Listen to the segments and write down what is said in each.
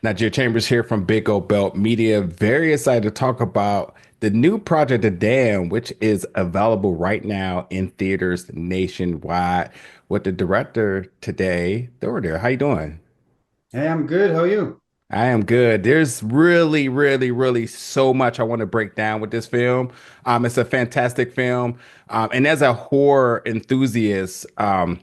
Nigeria Chambers here from Big O Belt Media. Very excited to talk about the new project, The Dam, which is available right now in theaters nationwide. With the director today, Thordur. How you doing? Hey, I'm good. How are you? I am good. There's really, really, really so much I want to break down with this film. It's a fantastic film. And as a horror enthusiast, and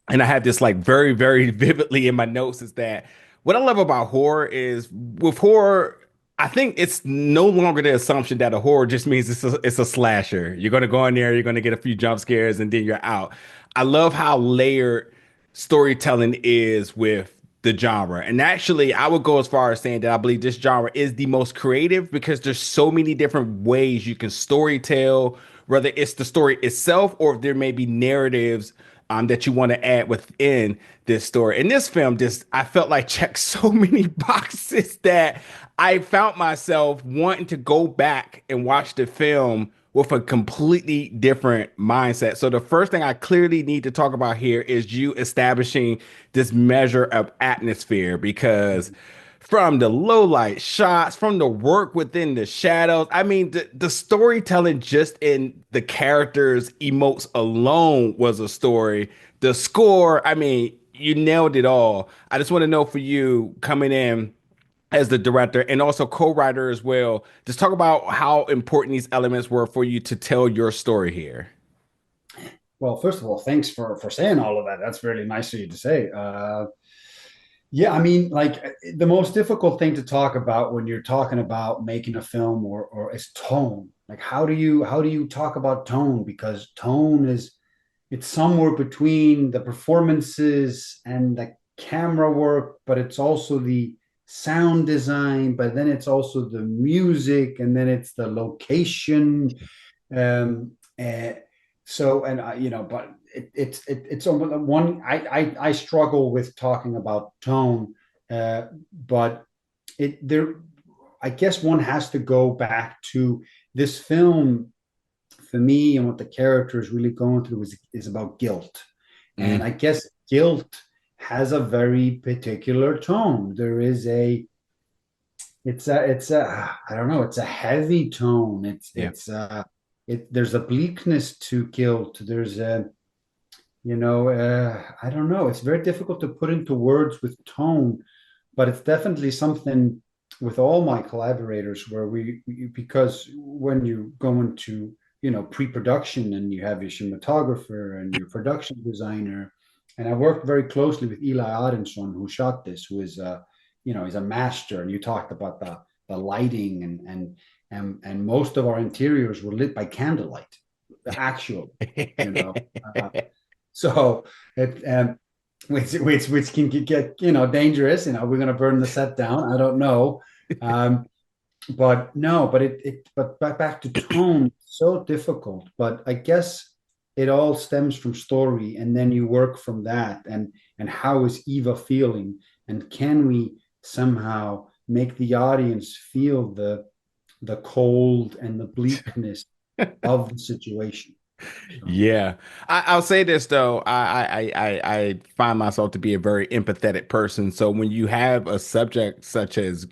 I have this like very, very vividly in my notes is that what I love about horror is with horror, I think it's no longer the assumption that a horror just means it's a slasher. You're gonna go in there, you're gonna get a few jump scares, and then you're out. I love how layered storytelling is with the genre. And actually, I would go as far as saying that I believe this genre is the most creative because there's so many different ways you can story tell, whether it's the story itself or if there may be narratives that you want to add within this story. And this film just, I felt like checked so many boxes that I found myself wanting to go back and watch the film with a completely different mindset. So the first thing I clearly need to talk about here is you establishing this measure of atmosphere because from the low light shots, from the work within the shadows. I mean, the storytelling just in the characters' emotes alone was a story. The score, I mean, you nailed it all. I just want to know for you coming in as the director and also co-writer as well, just talk about how important these elements were for you to tell your story here. Well, first of all, thanks for saying all of that. That's really nice of you to say. Yeah, I mean, like the most difficult thing to talk about when you're talking about making a film or is tone. Like how do you talk about tone? Because tone is it's somewhere between the performances and the camera work, but it's also the sound design, but then it's also the music, and then it's the location. And so, and I, but it's one. I struggle with talking about tone, but there. I guess one has to go back to this film for me, and what the character is really going through is about guilt, and Mm, I guess guilt has a very particular tone. There is a it's a I don't know, it's a heavy tone. yeah. There's a bleakness to guilt. There's a I don't know. It's very difficult to put into words with tone, but it's definitely something with all my collaborators where because when you go into pre-production and you have your cinematographer and your production designer, and I worked very closely with Eli Aronson, who shot this, who is he's a master. And you talked about the lighting, and most of our interiors were lit by candlelight, the actual, you know. Uh, so it which can get dangerous. We're going to burn the set down. I don't know, um, but no, but back to tone, so difficult. But I guess it all stems from story, and then you work from that, and how is Eva feeling, and can we somehow make the audience feel the cold and the bleakness of the situation. So, Yeah, I'll say this though. I find myself to be a very empathetic person. So when you have a subject such as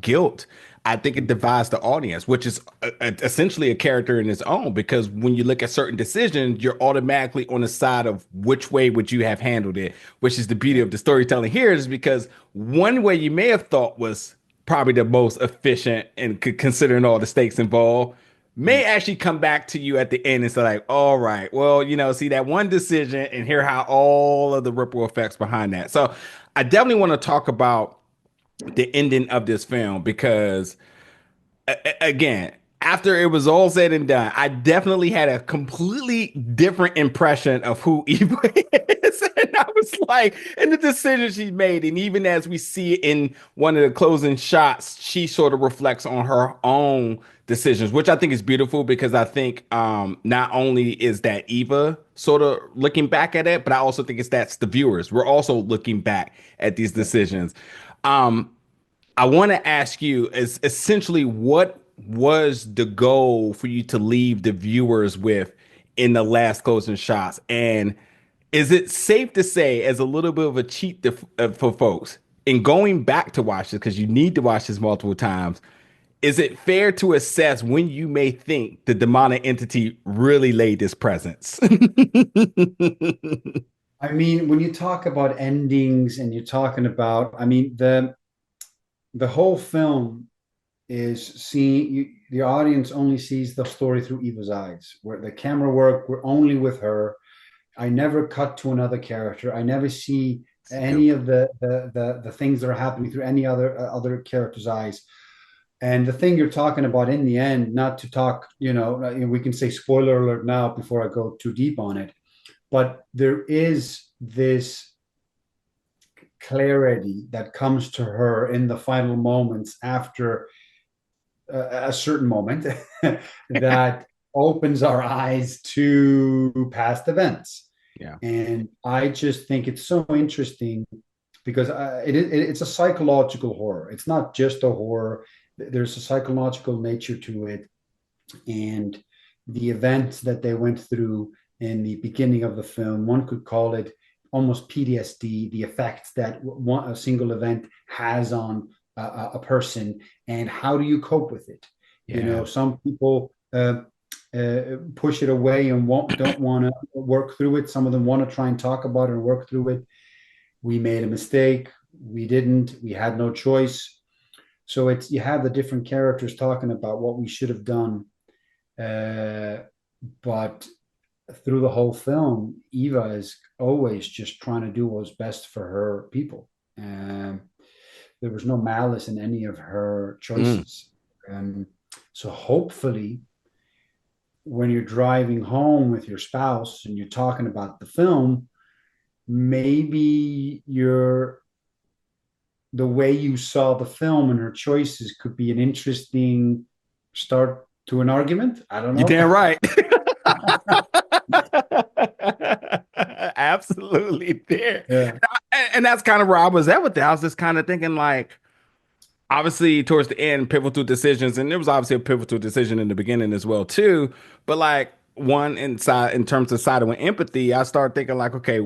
guilt, I think it divides the audience, which is essentially a character in its own. Because when you look at certain decisions, you're automatically on the side of which way would you have handled it, which is the beauty of the storytelling here. Is because one way you may have thought was probably the most efficient and considering all the stakes involved may actually come back to you at the end and say like, all right, well, see that one decision and hear how all of the ripple effects behind that. So I definitely want to talk about the ending of this film because again, after it was all said and done, I definitely had a completely different impression of who Eva is. And I was like, and the decision she made, and even as we see it in one of the closing shots, she sort of reflects on her own decisions, which I think is beautiful because I think not only is that Eva sort of looking back at it, but I also think that's the viewers. We're also looking back at these yeah. decisions. Um, I want to ask you is essentially what was the goal for you to leave the viewers with in the last closing shots? And is it safe to say, as a little bit of a cheat for folks, in going back to watch this, because you need to watch this multiple times, is it fair to assess when you may think the demonic entity really laid this presence? I mean, when you talk about endings and you're talking about, I mean, the whole film is seeing you, the audience only sees the story through Eva's eyes, where the camera work, we're only with her. I never cut to another character. I never see any Dope. of the things that are happening through any other character's eyes. And the thing you're talking about in the end, not to talk, we can say spoiler alert now before I go too deep on it, but there is this clarity that comes to her in the final moments after a certain moment that opens our eyes to past events. Yeah. And I just think it's so interesting because it's a psychological horror. It's not just a horror. There's a psychological nature to it. And the events that they went through in the beginning of the film, one could call it almost PTSD, the effects that a single event has on a person, and how do you cope with it? Yeah. Some people push it away and don't want to work through it. Some of them want to try and talk about it and work through it. We made a mistake. We didn't. We had no choice. So you have the different characters talking about what we should have done. But through the whole film, Eva is always just trying to do what's best for her people. There was no malice in any of her Mm. choices. Um, so hopefully, when you're driving home with your spouse and you're talking about the film, maybe the way you saw the film and her choices could be an interesting start to an argument. I don't You know. damn right. Absolutely there. Yeah. And that's kind of where I was at with that. I was just kind of thinking like, obviously towards the end, pivotal decisions, and there was obviously a pivotal decision in the beginning as well too. But like one inside in terms of side of empathy, I started thinking like, okay,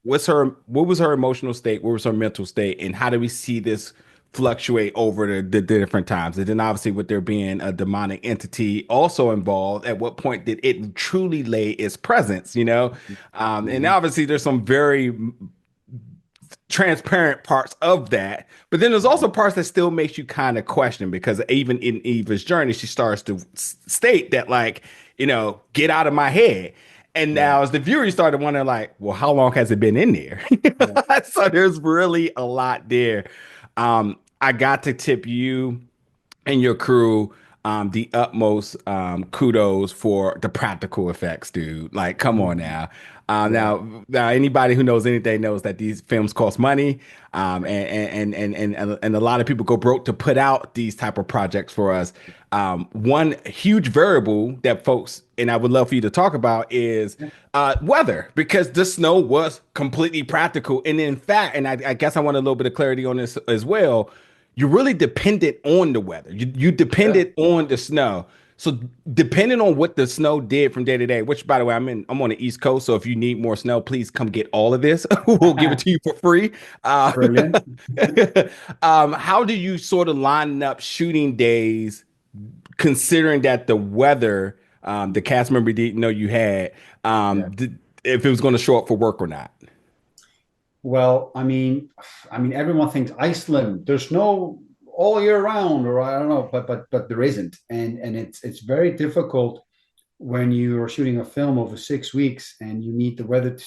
what was her emotional state? What was her mental state? And how do we see this fluctuate over the different times? And then obviously with there being a demonic entity also involved, at what point did it truly lay its presence, you know? And Mhm. obviously there's some very transparent parts of that. But then there's also parts that still makes you kind of question because even in Eva's journey, she starts to state that like, get out of my head. And Yeah. now as the viewer, you started wondering like, well, how long has it been in there? Yeah. So there's really a lot there. I got to tip you and your crew the utmost kudos for the practical effects, dude. Like, come on Mhm. now. Yeah. Now, anybody who knows anything knows that these films cost money, and a lot of people go broke to put out these type of projects for us. One huge variable that folks and I would love for you to talk about is weather, because the snow was completely practical, and in fact, and I guess I want a little bit of clarity on this as well, you're really dependent on the weather. You Yeah. depended on the snow. So depending on what the snow did from day to day, which by the way, I'm on the East Coast, so if you need more snow, please come get all of this. We'll give it to you for free. Uh, Brilliant. how do you sort of line up shooting days, considering that the weather, the cast member didn't know you had, Yeah. if it was going to show up for work or not? Well, I mean, everyone thinks Iceland. There's no all year round, or I don't know, but there isn't, and it's very difficult when you are shooting a film over 6 weeks and you need the weather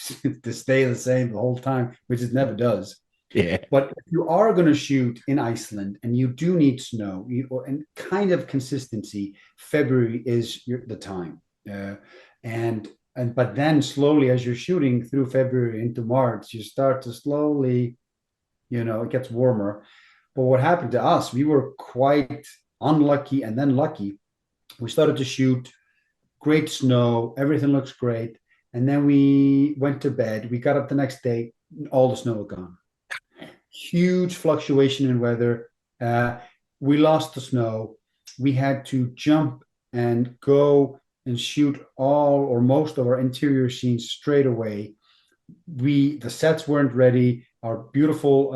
to stay the same the whole time, which it never does. Yeah. But if you are going to shoot in Iceland and you do need snow and kind of consistency, February is the time. Uh, and but then slowly as you're shooting through February into March, you start to slowly, it gets warmer. But what happened to us, we were quite unlucky and then lucky. We started to shoot, great snow, everything looks great. And then we went to bed. We got up the next day, all the snow was gone. Huge fluctuation in weather. We lost the snow. We had to jump and go and shoot all or most of our interior scenes straight away. The sets weren't ready. our beautiful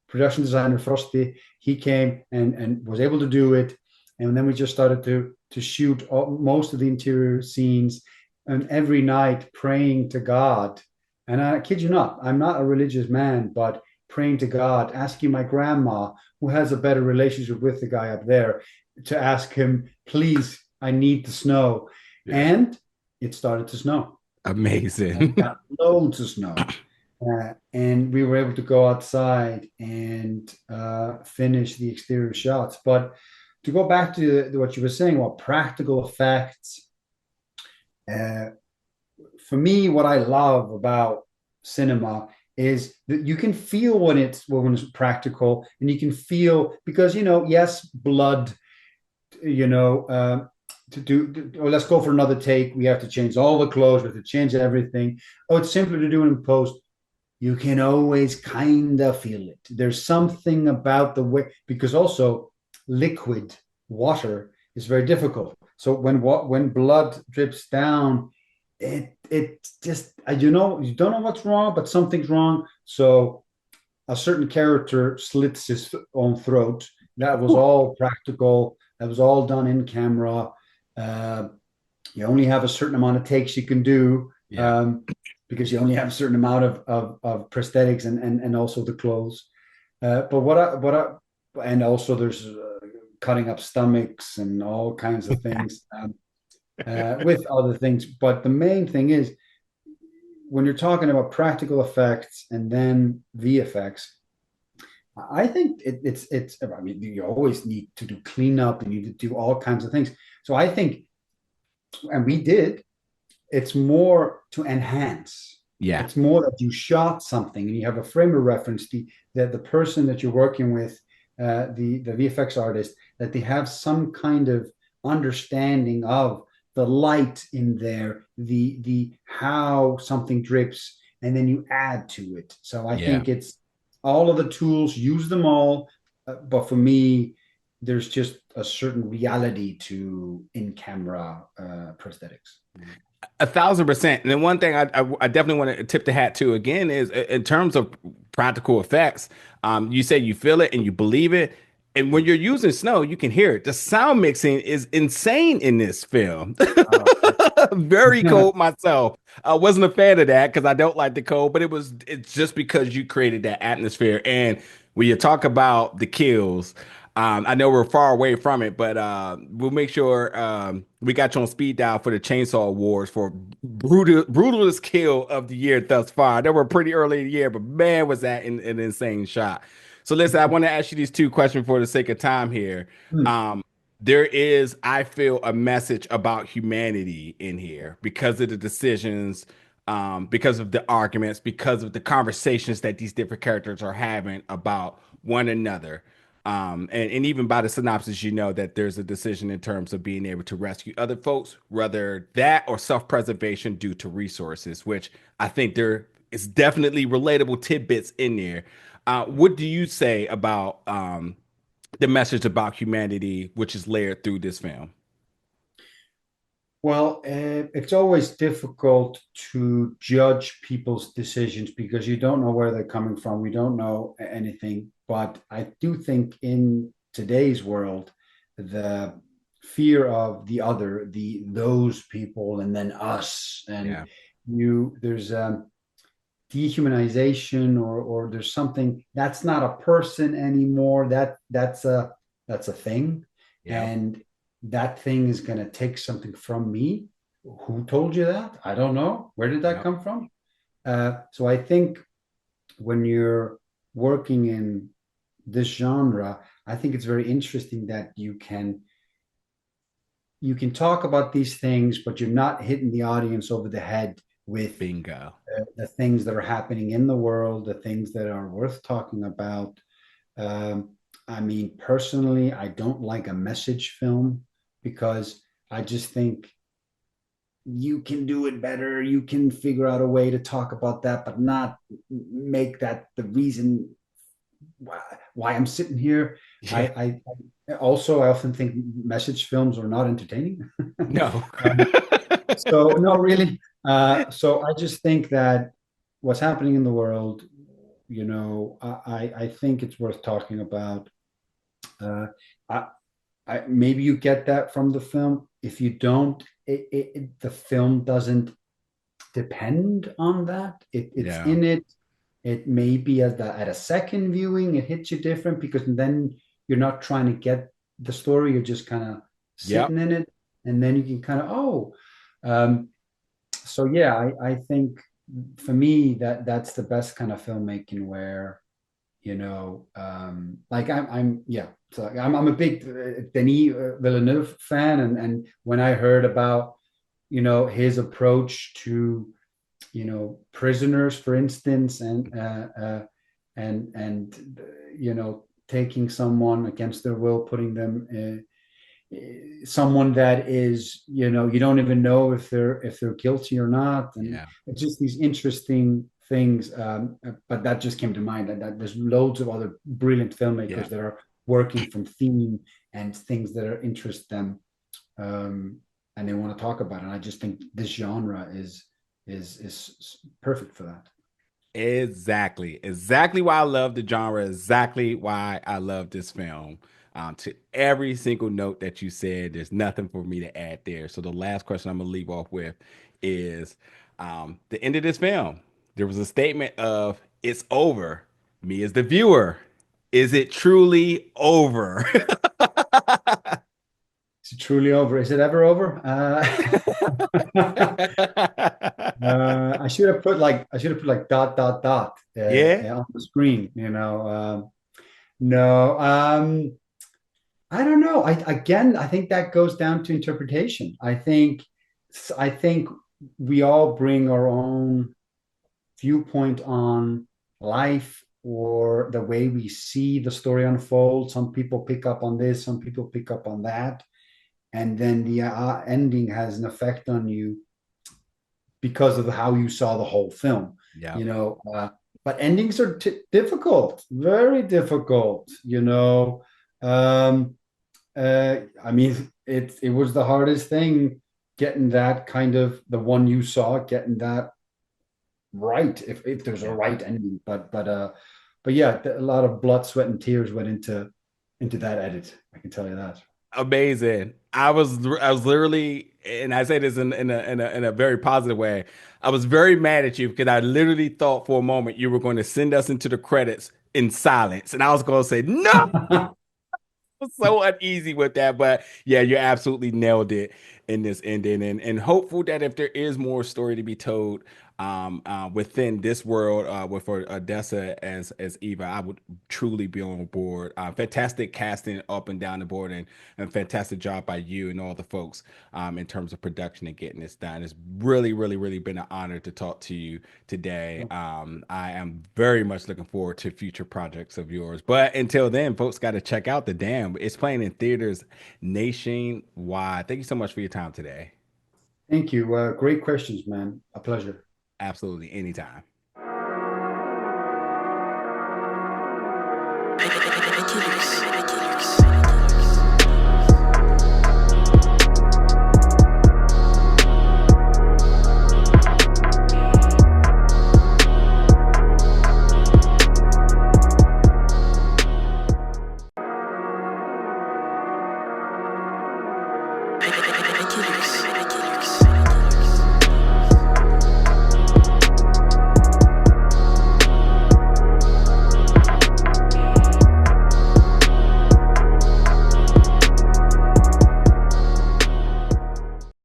production designer Frosty, he came and was able to do it. And then we just started to shoot most of the interior scenes, and every night praying to God. And I kid you not, I'm not a religious man, but praying to God, asking my grandma, who has a better relationship with the guy up there, to ask him, please, I need the snow. Yeah. And it started to snow. We Amazing. got loads of snow. And we were able to go outside and finish the exterior shots. But to go back to what you were saying about practical effects, uh, for me, what I love about cinema is that you can feel when it's practical, and you can feel because yes, blood, you know, to do. Oh, let's go for another take. We have to change all the clothes. We have to change everything. Oh, it's simpler to do it in post. You can always kind of feel it. There's something about the way, because also liquid water is very difficult. So when blood drips down, it just you don't know what's wrong, but something's wrong. So a certain character slits his own throat. That was all practical. That was all done in camera. Uh, you only have a certain amount of takes you can do, Yeah. because you only have a certain amount of prosthetics and also the clothes. But and also there's cutting up stomachs and all kinds of things, with other things. But the main thing is when you're talking about practical effects and then VFX, I think it's. I mean, you always need to do cleanup. You need to do all kinds of things. So I think, and we did. It's more to enhance. Yeah. It's more that you shot something and you have a frame of reference. The person that you're working with, the VFX artist, that they have some kind of understanding of the light in there, the how something drips, and then you add to it. So I Yeah. think it's all of the tools, use them all. But for me, there's just a certain reality to in-camera prosthetics. 1,000%. And then one thing I definitely want to tip the hat to again is in terms of practical effects. You say you feel it and you believe it. And when you're using snow, you can hear it. The sound mixing is insane in this film. Oh, Very cold myself. I wasn't a fan of that because I don't like the cold, but it's just because you created that atmosphere. And when you talk about the kills, I know we're far away from it, but we'll make sure we got you on speed dial for the Chainsaw Awards for brutalest kill of the year thus far. They were pretty early in the year, but man, was that an insane shot. So listen, I want to ask you these two questions for the sake of time here. hmm. Um, there is, I feel, a message about humanity in here because of the decisions, because of the arguments, because of the conversations that these different characters are having about one another. And even by the synopsis, you know that there's a decision in terms of being able to rescue other folks, whether that or self-preservation due to resources, which I think there is definitely relatable tidbits in there. What do you say about the message about humanity, which is layered through this film? Well, it's always difficult to judge people's decisions because you don't know where they're coming from. We don't know anything. But I do think in today's world, the fear of the other, the those people, and then us, and Yeah, there's dehumanization, or there's something that's not a person anymore. That's a thing, yeah, and that thing is going to take something from me. Who told you that? I don't know. Where did that yeah. come from? So I think when you're working in this genre, I think it's very interesting that you can talk about these things, but you're not hitting the audience over the head with Bingo. the things that are happening in the world, the things that are worth talking about. Um, I mean, personally, I don't like a message film because I just think you can do it better. You can figure out a way to talk about that, but not make that the reason why I'm sitting here. Yeah. I often think message films are not entertaining. No. So no, really. So I just think that what's happening in the world. I think it's worth talking about. Uh, I, maybe you get that from the film. If you don't, the film doesn't depend on that. It's Yeah. in it. It may be at a second viewing, it hits you different because then you're not trying to get the story. You're just kind of Yep. sitting in it, and then you can kind of Um, so yeah, I think for me that's the best kind of filmmaking where like I'm yeah, so I'm a big Denis Villeneuve fan, and when I heard about his approach to prisoners, for instance, and taking someone against their will, putting them someone that is you don't even know if they're guilty or not, and Yeah. it's just these interesting things. But that just came to mind, and that there's loads of other brilliant Yeah. filmmakers that are working from theme and things that are interest them, um, and they want to talk about it. And I just think this genre is perfect for that. Exactly. Exactly why I love the genre. Exactly why I love this film. To every single note that you said, there's nothing for me to add there. So the last question I'm gonna leave off with is the end of this film. There was a statement of "It's over." Me as the viewer, is it truly over? Is it truly over? Is it ever over? I should have put like dot dot dot Yeah. on the screen. No, I don't know. I think that goes down to interpretation. I think we all bring our own viewpoint on life or the way we see the story unfold. Some people pick up on this, some people pick up on that, and then the ending has an effect on you because of how you saw the whole film. Yeah. You know, but endings are difficult, very difficult. I mean, it was the hardest thing getting that kind of the one you saw, getting that right. If there's a Yeah. right ending, but yeah, a lot of blood, sweat, and tears went into that edit. I can tell you that. Amazing. I was literally, and I say this in a very positive way. I was very mad at you because I literally thought for a moment you were going to send us into the credits in silence, and I was going to say no. So uneasy with that, but yeah, you absolutely nailed it in this ending, and hopeful that if there is more story to be told, within this world, with for Odessa as Eva, I would truly be on board. Fantastic casting up and down the board, and fantastic job by you and all the folks, in terms of production and getting this done. It's really, really, really been an honor to talk to you today. I am very much looking forward to future projects of yours. But until then, folks got to check out The Dam. It's playing in theaters nationwide. Thank you so much for your time today. Thank you. Great questions, man. A pleasure. Absolutely, anytime. Regulus.